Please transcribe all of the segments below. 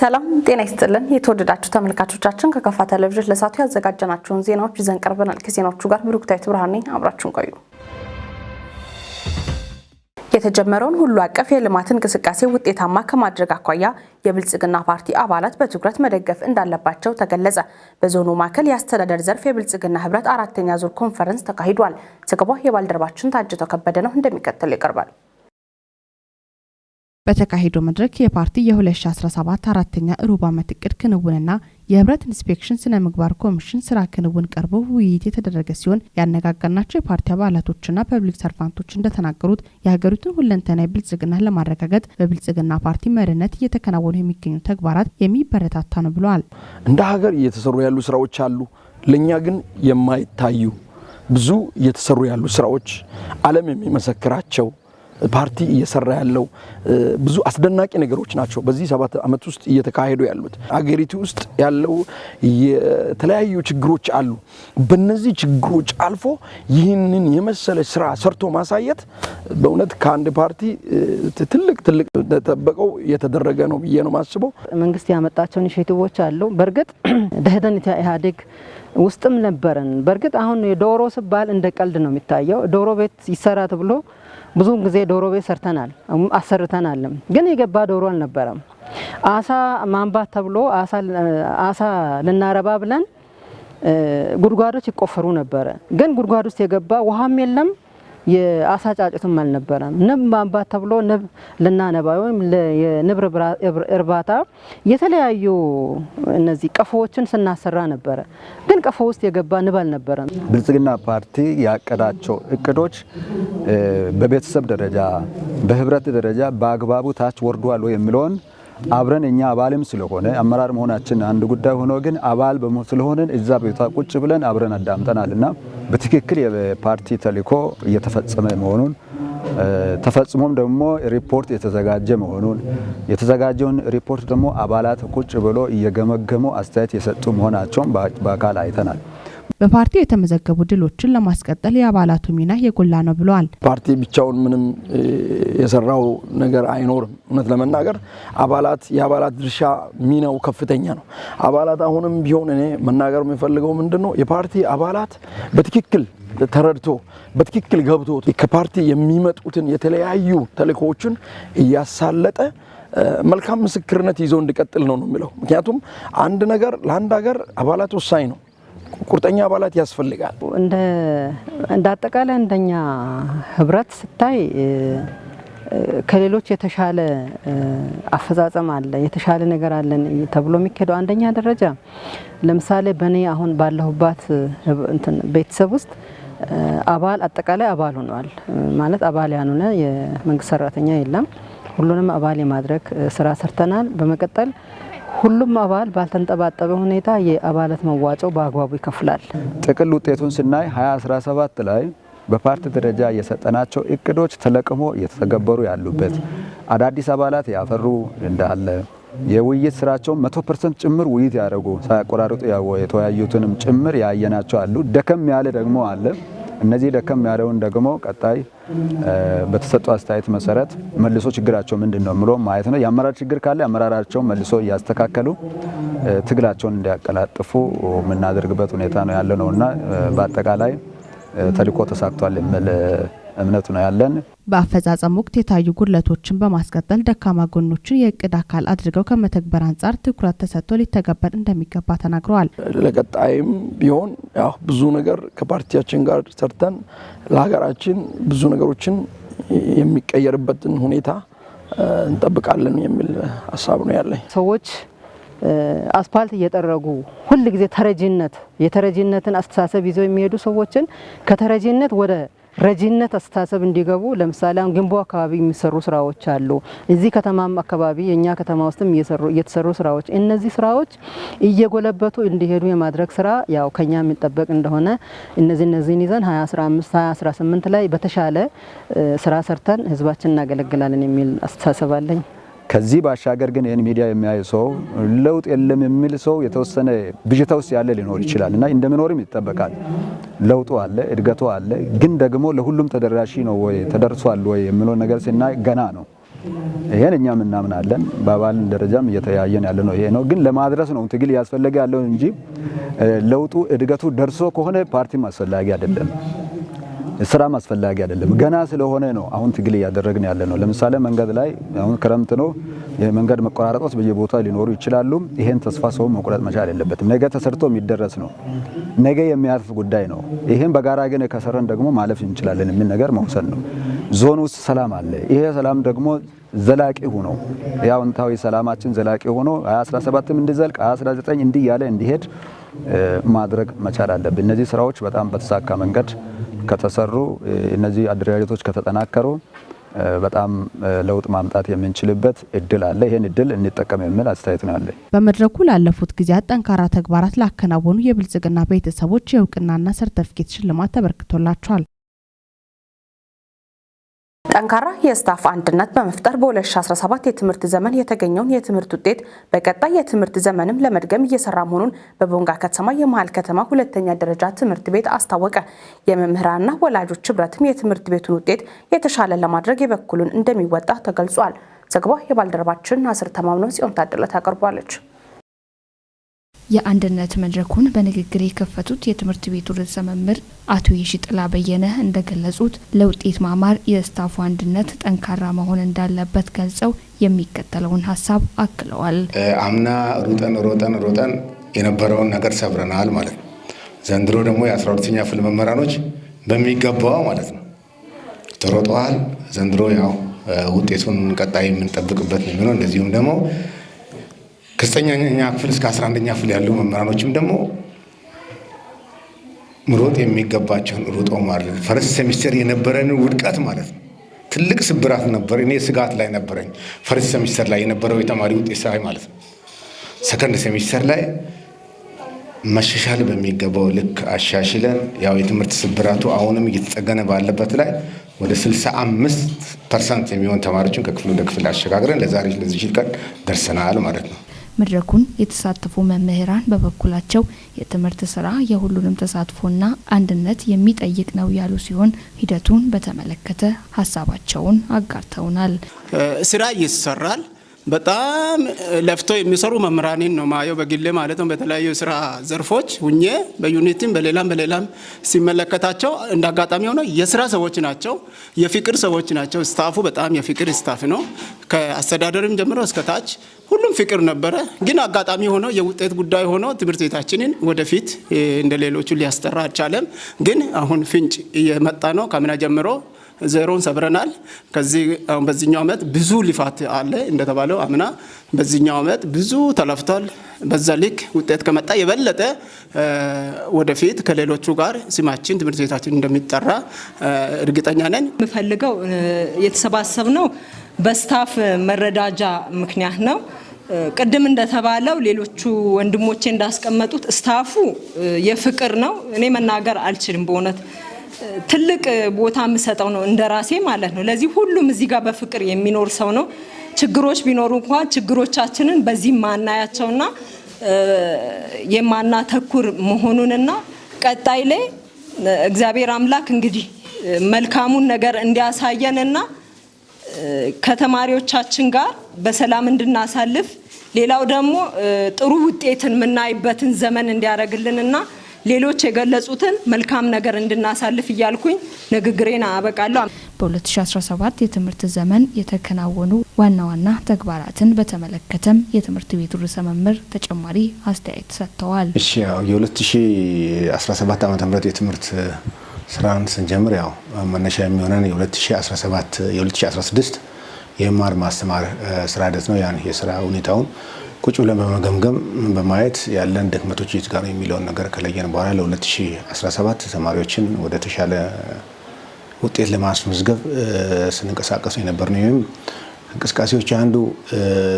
ሰላም ጤና ይስጥልን የተወደዳችሁ ተመልካቾቻችን ከከፋ ቴሌቪዥን ለሳቱ ያዘጋጀናችሁን ዜናዎች ይዘን ቀርበናል። ከዜናዎቹ ጋር ብሩክታይት ብርሃን ነኝ። አብራችሁን ቆዩ። የተጀመረውን ሁሉ አቀፍ የልማት እንቅስቃሴ ውጤታማ ከማድረግ አኳያ የብልጽግና ፓርቲ አባላት በትኩረት መደገፍ እንዳለባቸው ተገለጸ። በዞኑ ማዕከል የአስተዳደር ዘርፍ የብልጽግና ህብረት 4ኛ ዙር ኮንፈረንስ ተካሂዷል። ዘገባው የባልደረባችን ታጅተው ከበደ ነው፣ እንደሚከተለው ይቀርባል። በተካሄደው መድረክ የፓርቲ የ2017 4ኛ ሩብ ዓመት እቅድ ክንውንና የህብረት ኢንስፔክሽን ስነ ምግባር ኮሚሽን ስራ ክንውን ቀርቦ ውይይት የተደረገ ሲሆን ያነጋገርናቸው የፓርቲ አባላቶችና ፐብሊክ ሰርቫንቶች እንደተናገሩት የሀገሪቱን ሁለንተናዊ ብልጽግና ለማረጋገጥ በብልጽግና ፓርቲ መሪነት እየተከናወኑ የሚገኙ ተግባራት የሚበረታታ ነው ብለዋል። እንደ ሀገር እየተሰሩ ያሉ ስራዎች አሉ። ለኛ ግን የማይታዩ ብዙ እየተሰሩ ያሉ ስራዎች ዓለም የሚመሰክራቸው ፓርቲ እየሰራ ያለው ብዙ አስደናቂ ነገሮች ናቸው። በዚህ 7 ዓመት ውስጥ እየተካሄዱ ያሉት አገሪቱ ውስጥ ያለው የተለያዩ ችግሮች አሉ። በእነዚህ ችግሮች አልፎ ይህንን የመሰለ ስራ ሰርቶ ማሳየት በእውነት ከአንድ ፓርቲ ትልቅ ተጠበቀው የተደረገ ነው ብዬ ነው ማስበው። መንግስት ያመጣቸው ኢኒሼቲቮች አሉ። በርግጥ ደህደን ኢህአዴግ ውስጥም ነበረን። በርግጥ አሁን የዶሮ ስባል እንደ ቀልድ ነው የሚታየው። ዶሮ ቤት ይሰራ ተብሎ ብዙ ጊዜ ዶሮ ቤት አሰርተናል። ግን የገባ ዶሮ አልነበረም። አሳ ማንባት ተብሎ አሳ ልናረባ ብለን ጉድጓዶች ይቆፈሩ ነበረ። ግን ጉድጓድ ውስጥ የገባ ውሃም የለም፣ የአሳ ጫጭትም አልነበረም። ንብ ማንባት ተብሎ ንብ ልናነባ ወይም የንብ እርባታ የተለያዩ እነዚህ ቀፎዎችን ስናሰራ ነበረ። ግን ቀፎ ውስጥ የገባ ንብ አልነበረም። ብልጽግና ፓርቲ ያቀዳቸው እቅዶች በቤተሰብ ደረጃ በህብረት ደረጃ በአግባቡ ታች ወርዷል የሚለውን አብረን እኛ አባልም ስለሆነ አመራር መሆናችን አንድ ጉዳይ ሆኖ ግን አባል ስለሆነን እዛ ቤቷ ቁጭ ብለን አብረን አዳምጠናልና በትክክል የፓርቲ ተልዕኮ እየተፈጸመ መሆኑን ተፈጽሞም ደግሞ ሪፖርት የተዘጋጀ መሆኑን የተዘጋጀውን ሪፖርት ደግሞ አባላት ቁጭ ብሎ እየገመገሙ አስተያየት የሰጡ መሆናቸውን በአካል አይተናል። በፓርቲ የተመዘገቡ ድሎችን ለማስቀጠል የአባላቱ ሚና የጎላ ነው ብለዋል። ፓርቲ ብቻውን ምንም የሰራው ነገር አይኖርም። እውነት ለመናገር የአባላት ድርሻ ሚናው ከፍተኛ ነው። አባላት አሁንም ቢሆን እኔ መናገር የምፈልገው ምንድነው የፓርቲ አባላት በትክክል ተረድቶ በትክክል ገብቶ ከፓርቲ የሚመጡትን የተለያዩ ተልእኮዎችን እያሳለጠ መልካም ምስክርነት ይዞ እንዲቀጥል ነው የሚለው። ምክንያቱም አንድ ነገር ለአንድ ሀገር አባላት ወሳኝ ነው። ቁርጠኛ አባላት ያስፈልጋል። እንደ አጠቃላይ እንደኛ ህብረት ስታይ ከሌሎች የተሻለ አፈጻጸም አለ፣ የተሻለ ነገር አለን ተብሎ የሚከደው አንደኛ ደረጃ ለምሳሌ በኔ አሁን ባለሁባት ቤተሰብ ውስጥ አጠቃላይ አባል ሆኗል ማለት አባል ያልሆነ የመንግስት ሰራተኛ የለም። ሁሉንም አባል የማድረግ ስራ ሰርተናል። በመቀጠል ሁሉም አባል ባልተንጠባጠበ ሁኔታ የአባላት መዋጮው በአግባቡ ይከፍላል። ጥቅል ውጤቱን ስናይ 2017 ላይ በፓርቲ ደረጃ የሰጠናቸው እቅዶች ተለቅሞ እየተተገበሩ ያሉበት አዳዲስ አባላት ያፈሩ እንዳለ የውይይት ስራቸው 100% ጭምር ውይይት ያደረጉ ሳያቆራርጡ የተወያዩትንም ጭምር ያየናቸው አሉ። ደከም ያለ ደግሞ አለ። እነዚህ ደከም ያለውን ደግሞ ቀጣይ በተሰጡ አስተያየት መሰረት መልሶ ችግራቸው ምንድነው ብሎ ማየት ነው። የአመራር ችግር ካለ አመራራቸው መልሶ ያስተካከሉ ትግላቸውን እንዲያቀላጥፉ የምናደርግበት ሁኔታ ነው ያለነውና በአጠቃላይ ተልዕኮ ተሳክቷል የሚል እምነቱ ነው ያለን። በአፈጻጸም ወቅት የታዩ ጉድለቶችን በማስቀጠል ደካማ ጎኖችን የእቅድ አካል አድርገው ከመተግበር አንጻር ትኩረት ተሰጥቶ ሊተገበር እንደሚገባ ተናግረዋል። ለቀጣይም ቢሆን ብዙ ነገር ከፓርቲያችን ጋር ሰርተን ለሀገራችን ብዙ ነገሮችን የሚቀየርበትን ሁኔታ እንጠብቃለን የሚል ሀሳብ ነው ያለኝ። ሰዎች አስፓልት እየጠረጉ ሁል ጊዜ የተረጂነትን አስተሳሰብ ይዘው የሚሄዱ ሰዎችን ከተረጂነት ወደ ረጂነት አስተሳሰብ እንዲገቡ ለምሳሌ አሁን ግንቦ አካባቢ የሚሰሩ ስራዎች አሉ። እዚህ ከተማም አካባቢ የኛ ከተማ ውስጥም እየተሰሩ ስራዎች እነዚህ ስራዎች እየጎለበቱ እንዲሄዱ የማድረግ ስራ ያው ከኛ የሚጠበቅ እንደሆነ እነዚህን ይዘን 2015 2018 ላይ በተሻለ ስራ ሰርተን ህዝባችንን እናገለግላለን የሚል አስተሳሰብ አለኝ። ከዚህ ባሻገር ግን ይህን ሚዲያ የሚያይ ሰው ለውጥ የለም የሚል ሰው የተወሰነ ብዥታ ውስጥ ያለ ሊኖር ይችላል እና እንደምኖርም ይጠበቃል። ለውጡ አለ፣ እድገቱ አለ። ግን ደግሞ ለሁሉም ተደራሽ ነው ወይ ተደርሷል ወይ የሚለው ነገር ሲናይ ገና ነው። ይሄን እኛም እናምናለን። በአባል ደረጃም እየተያየን ያለ ነው። ይሄ ነው ግን ለማድረስ ነው ትግል ያስፈልግ ያለው እንጂ ለውጡ እድገቱ ደርሶ ከሆነ ፓርቲም አስፈላጊ አይደለም፣ ስራም አስፈላጊ አይደለም። ገና ስለሆነ ነው አሁን ትግል እያደረግን ያለ ነው። ለምሳሌ መንገድ ላይ አሁን ክረምት ነው፣ የመንገድ መቆራረጦች በየቦታው ሊኖሩ ይችላሉ። ይሄን ተስፋ ሰው መቁረጥ መቻል የለበትም። ነገ ተሰርቶ የሚደረስ ነው፣ ነገ የሚያልፍ ጉዳይ ነው። ይሄን በጋራ ግን ከሰረን ደግሞ ማለፍ እንችላለን የሚል ነገር መውሰድ ነው። ዞን ውስጥ ሰላም አለ። ይሄ ሰላም ደግሞ ዘላቂ ሆኖ ያውንታዊ ሰላማችን ዘላቂ ሆኖ 2017ም እንዲዘልቅ 2019 እንዲህ ያለ እንዲሄድ ማድረግ መቻል አለብን። እነዚህ ስራዎች በጣም በተሳካ መንገድ ከተሰሩ፣ እነዚህ አደረጃጀቶች ከተጠናከሩ በጣም ለውጥ ማምጣት የምንችልበት እድል አለ። ይሄን እድል እንጠቀም የሚል አስተያየት ነው ያለኝ። በመድረኩ ላለፉት ጊዜያት ጠንካራ ተግባራት ላከናወኑ የብልጽግና ቤተሰቦች የእውቅናና ሰርተፍኬት ሽልማት ተበርክቶላቸዋል። ጠንካራ የስታፍ አንድነት በመፍጠር በ2017 የትምህርት ዘመን የተገኘውን የትምህርት ውጤት በቀጣይ የትምህርት ዘመንም ለመድገም እየሰራ መሆኑን በቦንጋ ከተማ የመሃል ከተማ ሁለተኛ ደረጃ ትምህርት ቤት አስታወቀ። የመምህራንና ወላጆች ህብረትም የትምህርት ቤቱን ውጤት የተሻለ ለማድረግ የበኩሉን እንደሚወጣ ተገልጿል። ዘገባው የባልደረባችን ናስር ተማምነው ጽዮን ታደለ ታቀርባለች። የአንድነት መድረኩን በንግግር የከፈቱት የትምህርት ቤቱ ርዕሰ መምህር አቶ የሺጥላ በየነ እንደገለጹት ለውጤት ማማር የስታፉ አንድነት ጠንካራ መሆን እንዳለበት ገልጸው የሚከተለውን ሀሳብ አክለዋል። አምና ሮጠን የነበረውን ነገር ሰብረናል ማለት ነው። ዘንድሮ ደግሞ የ12ኛ ክፍል መምህራኖች በሚገባው ማለት ነው ተሮጠዋል። ዘንድሮ ያው ውጤቱን ቀጣይ የምንጠብቅበት ነው የሚሆነው። እንደዚሁም ደግሞ ከ9ኛ ክፍል እስከ 11ኛ ክፍል ያሉ መምህራኖችም ደግሞ ምሮጥ የሚገባቸውን ሩጠው ማለት ፈርስት ሴሚስተር የነበረን ውድቀት ማለት ነው ትልቅ ስብራት ነበር። እኔ ስጋት ላይ ነበረኝ ፈርስት ሴሚስተር ላይ የነበረው የተማሪ ውጤት ሳይ ማለት ነው። ሰከንድ ሴሚስተር ላይ መሻሻል በሚገባው ልክ አሻሽለን ያው የትምህርት ስብራቱ አሁንም እየተጠገነ ባለበት ላይ ወደ 65% የሚሆን ተማሪዎችን ከክፍል ወደ ክፍል አሸጋግረን ለዚህ ቀን ደርሰናል ማለት ነው። መድረኩን የተሳተፉ መምህራን በበኩላቸው የትምህርት ስራ የሁሉንም ተሳትፎና አንድነት የሚጠይቅ ነው ያሉ ሲሆን ሂደቱን በተመለከተ ሀሳባቸውን አጋርተውናል። ስራ ይሰራል። በጣም ለፍቶ የሚሰሩ መምህራንን ነው ማየው በግሌ ማለት ነው። በተለያዩ ስራ ዘርፎች ሁኜ በዩኒቲም በሌላም ሲመለከታቸው እንደ አጋጣሚ ሆነ የስራ ሰዎች ናቸው፣ የፍቅር ሰዎች ናቸው። ስታፉ በጣም የፍቅር ስታፍ ነው። ከአስተዳደርም ጀምሮ እስከ ታች ሁሉም ፍቅር ነበረ። ግን አጋጣሚ ሆኖ የውጤት ጉዳይ ሆኖ ትምህርት ቤታችንን ወደፊት እንደ ሌሎቹ ሊያስጠራ አልቻለም። ግን አሁን ፍንጭ እየመጣ ነው። ከምና ጀምሮ ዜሮን ሰብረናል። ከዚህ አሁን በዚህኛው ዓመት ብዙ ልፋት አለ እንደተባለው አምና በዚህኛው ዓመት ብዙ ተለፍቷል። በዛ ልክ ውጤት ከመጣ የበለጠ ወደፊት ከሌሎቹ ጋር ስማችን ትምህርት ቤታችን እንደሚጠራ እርግጠኛ ነን። የምፈልገው የተሰባሰብነው በስታፍ መረዳጃ ምክንያት ነው። ቅድም እንደተባለው ሌሎቹ ወንድሞቼ እንዳስቀመጡት ስታፉ የፍቅር ነው። እኔ መናገር አልችልም በእውነት ትልቅ ቦታ የምሰጠው ነው እንደራሴ ማለት ነው። ለዚህ ሁሉም እዚህ ጋር በፍቅር የሚኖር ሰው ነው። ችግሮች ቢኖሩ እንኳን ችግሮቻችንን በዚህ ማናያቸውና የማናተኩር መሆኑንና ቀጣይ ላይ እግዚአብሔር አምላክ እንግዲህ መልካሙን ነገር እንዲያሳየንና ከተማሪዎቻችን ጋር በሰላም እንድናሳልፍ ሌላው ደግሞ ጥሩ ውጤትን የምናይበትን ዘመን እንዲያደርግልንና ሌሎች የገለጹትን መልካም ነገር እንድናሳልፍ እያልኩኝ ንግግሬን አበቃለሁ። በ2017 የትምህርት ዘመን የተከናወኑ ዋና ዋና ተግባራትን በተመለከተም የትምህርት ቤቱ ርዕሰ መምህር ተጨማሪ አስተያየት ሰጥተዋል። እሺ ያው የ2017 ዓ.ም የትምህርት ስራን ስንጀምር ያው መነሻ የሚሆነን የ2016 የመማር ማስተማር ስራ ሂደት ነው። ያን የስራ ሁኔታውን ቁጭ ብለን በመገምገም በማየት ያለን ድክመቶች የት ጋር ነው የሚለውን ነገር ከለየን በኋላ ለ2017 ተማሪዎችን ወደ ተሻለ ውጤት ለማስመዝገብ ስንንቀሳቀስ የነበር ነው። ይህም እንቅስቃሴዎች አንዱ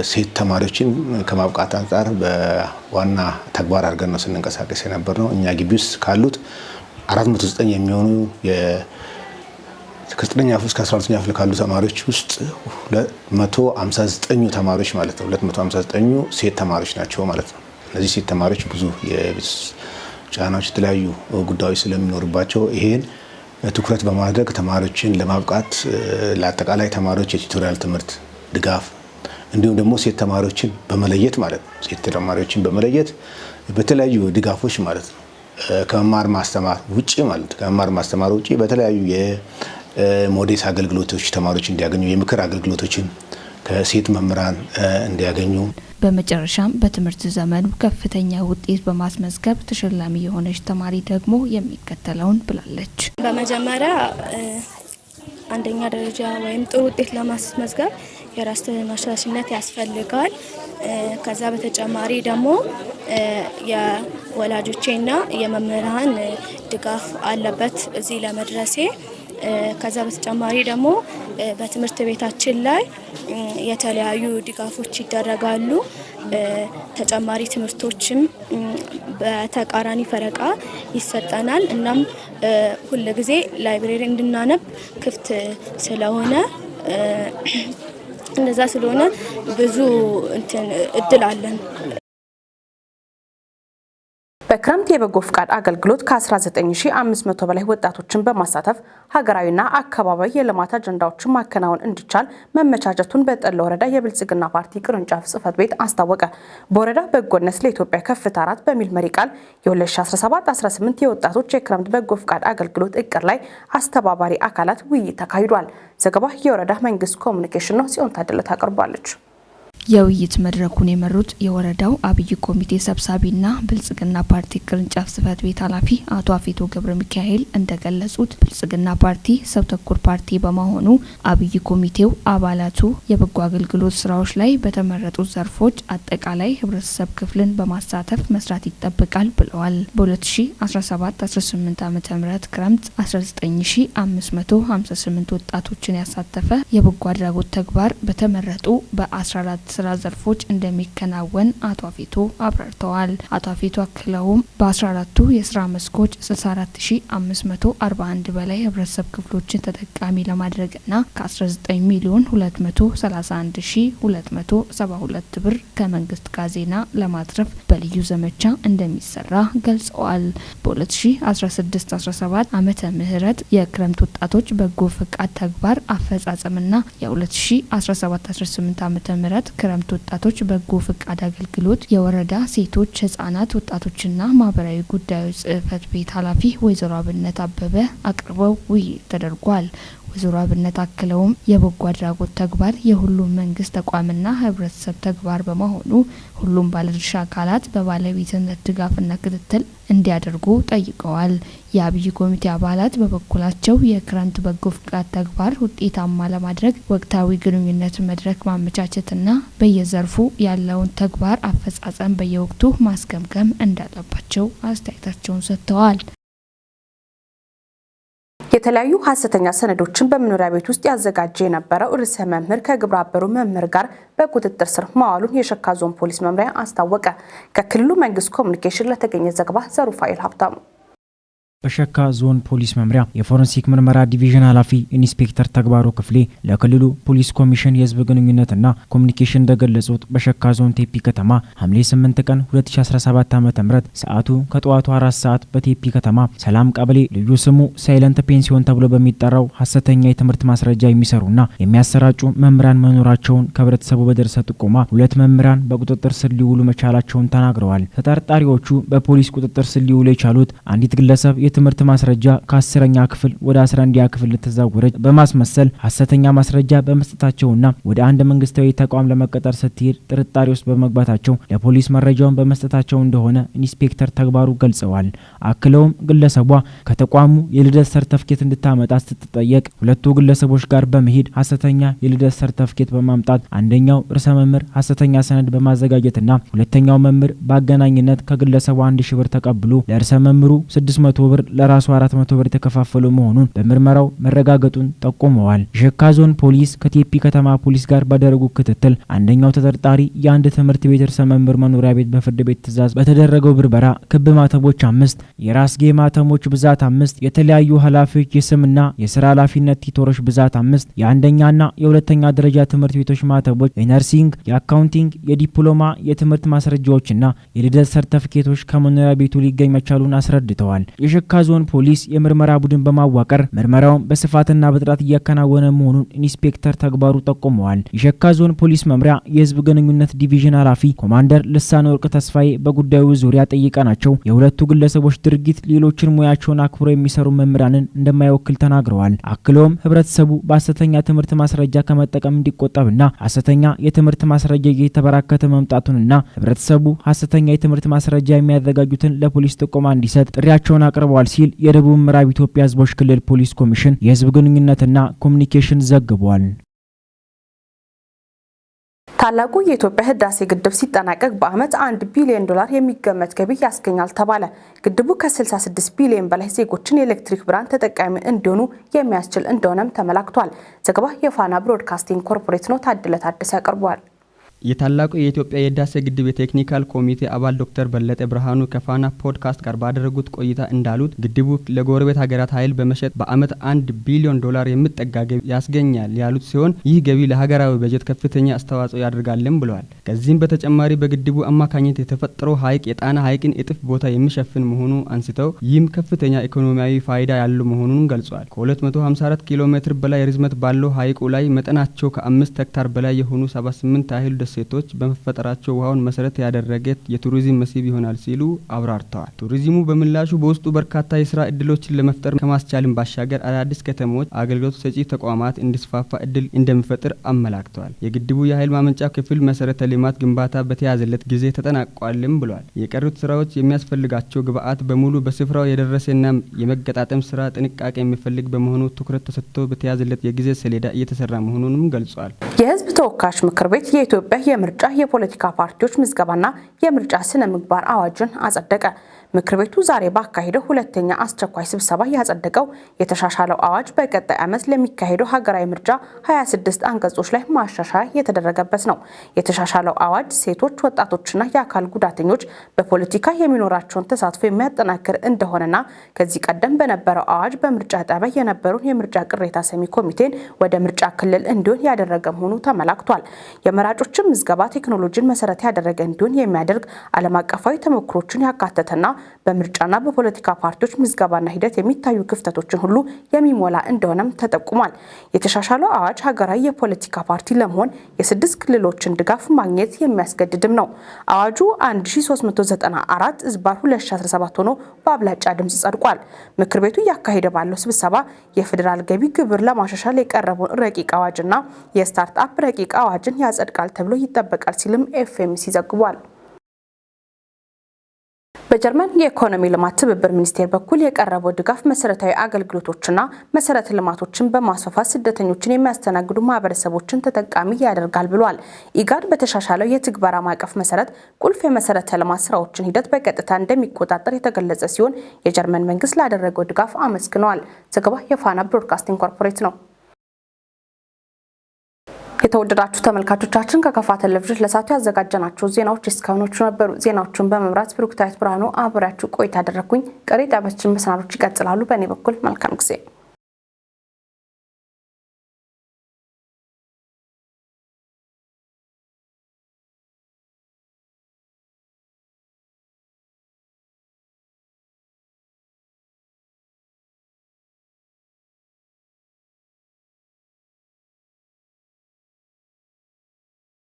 ሴት ተማሪዎችን ከማብቃት አንጻር በዋና ተግባር አድርገን ነው ስንንቀሳቀስ የነበር ነው። እኛ ግቢ ውስጥ ካሉት 409 የሚሆኑ ከ9ኛ ክፍል እስከ 12ኛ ክፍል ካሉ ተማሪዎች ውስጥ 259 ተማሪዎች ማለት ነው 259 ሴት ተማሪዎች ናቸው ማለት ነው። እነዚህ ሴት ተማሪዎች ብዙ የቤት ጫናዎች፣ የተለያዩ ጉዳዮች ስለሚኖርባቸው ይሄን ትኩረት በማድረግ ተማሪዎችን ለማብቃት ለአጠቃላይ ተማሪዎች የቲዩቶሪያል ትምህርት ድጋፍ እንዲሁም ደግሞ ሴት ተማሪዎችን በመለየት ማለት ነው። ሴት ተማሪዎችን በመለየት በተለያዩ ድጋፎች ማለት ነው ከመማር ማስተማር ውጪ ማለት ከመማር ማስተማር ውጪ በተለያዩ የሞዴስ አገልግሎቶች ተማሪዎች እንዲያገኙ የምክር አገልግሎቶችን ከሴት መምህራን እንዲያገኙ በመጨረሻም በትምህርት ዘመኑ ከፍተኛ ውጤት በማስመዝገብ ተሸላሚ የሆነች ተማሪ ደግሞ የሚከተለውን ብላለች። በመጀመሪያ አንደኛ ደረጃ ወይም ጥሩ ውጤት ለማስመዝገብ የራስ ተነሳሽነት ያስፈልጋል። ከዛ በተጨማሪ ደግሞ የወላጆቼና የመምህራን ድጋፍ አለበት እዚህ ለመድረሴ። ከዛ በተጨማሪ ደግሞ በትምህርት ቤታችን ላይ የተለያዩ ድጋፎች ይደረጋሉ። ተጨማሪ ትምህርቶችም በተቃራኒ ፈረቃ ይሰጠናል። እናም ሁልጊዜ ላይብሬሪ እንድናነብ ክፍት ስለሆነ እንደዛ ስለሆነ ብዙ እድል አለን። በክረምት የበጎ ፍቃድ አገልግሎት ከ19500 በላይ ወጣቶችን በማሳተፍ ሀገራዊና አካባቢያዊ የልማት አጀንዳዎችን ማከናወን እንዲቻል መመቻቸቱን በጠለ ወረዳ የብልጽግና ፓርቲ ቅርንጫፍ ጽህፈት ቤት አስታወቀ። በወረዳ በጎነት ለኢትዮጵያ ከፍታ 4 በሚል መሪ ቃል የ2017-18 የወጣቶች የክረምት በጎ ፍቃድ አገልግሎት እቅድ ላይ አስተባባሪ አካላት ውይይት ተካሂዷል። ዘገባ የወረዳ መንግስት ኮሚኒኬሽን ነው። ጽዮን ታደለ ታቀርባለች። የውይይት መድረኩን የመሩት የወረዳው አብይ ኮሚቴ ሰብሳቢና ብልጽግና ፓርቲ ቅርንጫፍ ጽህፈት ቤት ኃላፊ አቶ አፌቶ ገብረ ሚካኤል እንደገለጹት ብልጽግና ፓርቲ ሰው ተኮር ፓርቲ በመሆኑ አብይ ኮሚቴው አባላቱ የበጎ አገልግሎት ስራዎች ላይ በተመረጡት ዘርፎች አጠቃላይ ህብረተሰብ ክፍልን በማሳተፍ መስራት ይጠበቃል ብለዋል። በ2017-18 ዓ.ም ክረምት 19558 ወጣቶችን ያሳተፈ የበጎ አድራጎት ተግባር በተመረጡ በ14 ስራ ዘርፎች እንደሚከናወን አቶ አፌቶ አብራርተዋል። አቶ አፌቶ አክለውም በ14ቱ የስራ መስኮች 64541 በላይ ህብረተሰብ ክፍሎችን ተጠቃሚ ለማድረግና ከ19,231,272 ብር ከመንግስት ካዜና ለማትረፍ በልዩ ዘመቻ እንደሚሰራ ገልጸዋል። በ2016-17 ዓመተ ምህረት የክረምት ወጣቶች በጎ ፍቃድ ተግባር አፈጻጸምና የ2017-18 ዓመተ ምህረት ክረምት ወጣቶች በጎ ፍቃድ አገልግሎት የወረዳ ሴቶች ህጻናት ወጣቶችና ማህበራዊ ጉዳዮች ጽህፈት ቤት ኃላፊ ወይዘሮ አብነት አበበ አቅርበው ውይይት ተደርጓል። ወይዘሮ አብነት አክለውም የበጎ አድራጎት ተግባር የሁሉም መንግስት ተቋምና ህብረተሰብ ተግባር በመሆኑ ሁሉም ባለድርሻ አካላት በባለቤትነት ድጋፍና ክትትል እንዲያደርጉ ጠይቀዋል። የአብይ ኮሚቴ አባላት በበኩላቸው የክረምት በጎ ፍቃድ ተግባር ውጤታማ ለማድረግ ወቅታዊ ግንኙነት መድረክ ማመቻቸትና በየዘርፉ ያለውን ተግባር አፈጻጸም በየወቅቱ ማስገምገም እንዳለባቸው አስተያየታቸውን ሰጥተዋል። የተለያዩ ሐሰተኛ ሰነዶችን በመኖሪያ ቤት ውስጥ ያዘጋጀ የነበረው ርዕሰ መምህር ከግብረ አበሩ መምህር ጋር በቁጥጥር ስር መዋሉን የሸካ ዞን ፖሊስ መምሪያ አስታወቀ። ከክልሉ መንግስት ኮሚኒኬሽን ለተገኘ ዘገባ ዘሩፋኤል ሀብታሙ። በሸካ ዞን ፖሊስ መምሪያ የፎረንሲክ ምርመራ ዲቪዥን ኃላፊ ኢንስፔክተር ተግባሩ ክፍሌ ለክልሉ ፖሊስ ኮሚሽን የህዝብ ግንኙነትና ኮሚኒኬሽን እንደገለጹት በሸካ ዞን ቴፒ ከተማ ሐምሌ 8 ቀን 2017 ዓ.ም ሰዓቱ ከጠዋቱ 4 ሰዓት በቴፒ ከተማ ሰላም ቀበሌ ልዩ ስሙ ሳይለንት ፔንሲዮን ተብሎ በሚጠራው ሐሰተኛ የትምህርት ማስረጃ የሚሰሩና የሚያሰራጩ መምህራን መኖራቸውን ከህብረተሰቡ በደረሰ ጥቆማ 2 መምህራን በቁጥጥር ስር ሊውሉ መቻላቸውን ተናግረዋል። ተጠርጣሪዎቹ በፖሊስ ቁጥጥር ስር ሊውሉ የቻሉት አንዲት ግለሰብ የትምህርት ማስረጃ ከ10ኛ ክፍል ወደ 11ኛ ክፍል ልትዛወረች በማስመሰል ሐሰተኛ ማስረጃ በመስጠታቸውና ወደ አንድ መንግስታዊ ተቋም ለመቀጠር ስትሄድ ጥርጣሬ ውስጥ በመግባታቸው ለፖሊስ መረጃውን በመስጠታቸው እንደሆነ ኢንስፔክተር ተግባሩ ገልጸዋል። አክለውም ግለሰቧ ከተቋሙ የልደት ሰርተፍኬት እንድታመጣ ስትጠየቅ 2 ግለሰቦች ጋር በመሄድ ሐሰተኛ የልደት ሰርተፍኬት በማምጣት አንደኛው ርዕሰ መምህር ሐሰተኛ ሰነድ በማዘጋጀትና ሁለተኛው መምህር በአገናኝነት ከግለሰቧ 1000 ብር ተቀብሎ ለርዕሰ መምህሩ 600 ብር ለራሱ 400 ብር የተከፋፈሉ መሆኑን በምርመራው መረጋገጡን ጠቁመዋል። የሸካ ዞን ፖሊስ ከቴፒ ከተማ ፖሊስ ጋር ባደረጉ ክትትል አንደኛው ተጠርጣሪ የአንድ ትምህርት ቤት ርዕሰ መምህር መኖሪያ ቤት በፍርድ ቤት ትዕዛዝ በተደረገው ብርበራ ክብ ማተቦች 5፣ የራስጌ ማተሞች ብዛት 5፣ የተለያዩ ኃላፊዎች የስምና የስራ ኃላፊነት ቲቶሮች ብዛት 5፣ የአንደኛና የሁለተኛ ደረጃ ትምህርት ቤቶች ማተቦች፣ የነርሲንግ፣ የአካውንቲንግ፣ የዲፕሎማ የትምህርት ማስረጃዎችና የልደት ሰርተፊኬቶች ከመኖሪያ ቤቱ ሊገኝ መቻሉን አስረድተዋል። የሸካ የሸካ ዞን ፖሊስ የምርመራ ቡድን በማዋቀር ምርመራውን በስፋትና በጥራት እያከናወነ መሆኑን ኢንስፔክተር ተግባሩ ጠቁመዋል። የሸካ ዞን ፖሊስ መምሪያ የህዝብ ግንኙነት ዲቪዥን ኃላፊ ኮማንደር ልሳነ ወርቅ ተስፋዬ በጉዳዩ ዙሪያ ጠይቀናቸው የሁለቱ ግለሰቦች ድርጊት ሌሎችን ሙያቸውን አክብረው የሚሰሩ መምህራንን እንደማይወክል ተናግረዋል። አክለውም ህብረተሰቡ በሐሰተኛ ትምህርት ማስረጃ ከመጠቀም እንዲቆጠብና ሐሰተኛ የትምህርት ማስረጃ እየተበራከተ መምጣቱንና ህብረተሰቡ ሐሰተኛ የትምህርት ማስረጃ የሚያዘጋጁትን ለፖሊስ ጥቆማ እንዲሰጥ ጥሪያቸውን አቅርበዋል ሲል የደቡብ ምዕራብ ኢትዮጵያ ህዝቦች ክልል ፖሊስ ኮሚሽን የህዝብ ግንኙነትና ኮሙኒኬሽን ዘግቧል። ታላቁ የኢትዮጵያ ህዳሴ ግድብ ሲጠናቀቅ በአመት $1 ቢሊዮን የሚገመት ገቢ ያስገኛል ተባለ። ግድቡ ከ66 ቢሊዮን በላይ ዜጎችን የኤሌክትሪክ ብርሃን ተጠቃሚ እንዲሆኑ የሚያስችል እንደሆነም ተመላክቷል። ዘገባ የፋና ብሮድካስቲንግ ኮርፖሬት ነው። ታደለ ታደሰ ያቀርበዋል። የታላቁ የኢትዮጵያ የህዳሴ ግድብ የቴክኒካል ኮሚቴ አባል ዶክተር በለጠ ብርሃኑ ከፋና ፖድካስት ጋር ባደረጉት ቆይታ እንዳሉት ግድቡ ለጎረቤት ሀገራት ኃይል በመሸጥ በአመት $1 ቢሊዮን የሚጠጋ ገቢ ያስገኛል ያሉት ሲሆን ይህ ገቢ ለሀገራዊ በጀት ከፍተኛ አስተዋጽኦ ያደርጋልም ብለዋል። ከዚህም በተጨማሪ በግድቡ አማካኝነት የተፈጠረው ሐይቅ የጣና ሐይቅን እጥፍ ቦታ የሚሸፍን መሆኑ አንስተው ይህም ከፍተኛ ኢኮኖሚያዊ ፋይዳ ያለው መሆኑን ገልጸዋል። ከ254 ኪሎ ሜትር በላይ ርዝመት ባለው ሐይቁ ላይ መጠናቸው ከ5 ሄክታር በላይ የሆኑ 78 ያህል ደሴቶች በመፈጠራቸው ውሃውን መሰረት ያደረገ የቱሪዝም መስህብ ይሆናል ሲሉ አብራርተዋል። ቱሪዝሙ በምላሹ በውስጡ በርካታ የስራ እድሎችን ለመፍጠር ከማስቻልም ባሻገር አዳዲስ ከተሞች፣ አገልግሎት ሰጪ ተቋማት እንዲስፋፋ እድል እንደሚፈጥር አመላክተዋል። የግድቡ የኃይል ማመንጫ ክፍል መሰረተ ልማት ግንባታ በተያዘለት ጊዜ ተጠናቋልም ብሏል። የቀሩት ስራዎች የሚያስፈልጋቸው ግብአት በሙሉ በስፍራው የደረሰና የመገጣጠም ስራ ጥንቃቄ የሚፈልግ በመሆኑ ትኩረት ተሰጥቶ በተያዘለት የጊዜ ሰሌዳ እየተሰራ መሆኑንም ገልጿል። የህዝብ ተወካዮች ምክር ቤት የኢትዮጵያ የምርጫ የፖለቲካ ፓርቲዎች ምዝገባና የምርጫ ስነ ምግባር አዋጅን አጸደቀ። ምክር ቤቱ ዛሬ ባካሄደው ሁለተኛ አስቸኳይ ስብሰባ ያጸደቀው የተሻሻለው አዋጅ በቀጣይ ዓመት ለሚካሄደው ሀገራዊ ምርጫ 26 አንቀጾች ላይ ማሻሻያ የተደረገበት ነው። የተሻሻለው አዋጅ ሴቶች፣ ወጣቶችና የአካል ጉዳተኞች በፖለቲካ የሚኖራቸውን ተሳትፎ የሚያጠናክር እንደሆነና ከዚህ ቀደም በነበረው አዋጅ በምርጫ ጣቢያ የነበረውን የምርጫ ቅሬታ ሰሚ ኮሚቴን ወደ ምርጫ ክልል እንዲሆን ያደረገ መሆኑ ተመላክቷል። የመራጮችን ምዝገባ ቴክኖሎጂን መሰረት ያደረገ እንዲሆን የሚያደርግ ዓለም አቀፋዊ ተሞክሮችን ያካተተና በምርጫና በፖለቲካ ፓርቲዎች ምዝገባና ሂደት የሚታዩ ክፍተቶችን ሁሉ የሚሞላ እንደሆነም ተጠቁሟል። የተሻሻለው አዋጅ ሀገራዊ የፖለቲካ ፓርቲ ለመሆን የ6 ክልሎችን ድጋፍ ማግኘት የሚያስገድድም ነው። አዋጁ 1394/2017 ሆኖ በአብላጫ ድምጽ ጸድቋል። ምክር ቤቱ እያካሄደ ባለው ስብሰባ የፌዴራል ገቢ ግብር ለማሻሻል የቀረበውን ረቂቅ አዋጅና የስታርትአፕ ረቂቅ አዋጅን ያጸድቃል ተብሎ ይጠበቃል ሲልም ኤፍኤምሲ ዘግቧል። በጀርመን የኢኮኖሚ ልማት ትብብር ሚኒስቴር በኩል የቀረበው ድጋፍ መሰረታዊ አገልግሎቶችና መሰረተ ልማቶችን በማስፋፋት ስደተኞችን የሚያስተናግዱ ማህበረሰቦችን ተጠቃሚ ያደርጋል ብሏል። ኢጋድ በተሻሻለው የትግበራ ማዕቀፍ መሰረት ቁልፍ የመሰረተ ልማት ስራዎችን ሂደት በቀጥታ እንደሚቆጣጠር የተገለጸ ሲሆን የጀርመን መንግስት ላደረገው ድጋፍ አመስግነዋል። ዘገባ የፋና ብሮድካስቲንግ ኮርፖሬት ነው። የተወደዳችሁ ተመልካቾቻችን ከከፋ ቴሌቪዥን ለሳቱ ያዘጋጀናቸው ዜናዎች እስካሁኖቹ ነበሩ። ዜናዎቹን በመምራት ብሩክታይት ብርሃኑ አብራችሁ ቆይታ አደረኩኝ። ቀሪ ጣቢያችን መሰናዶች ይቀጥላሉ። በእኔ በኩል መልካም ጊዜ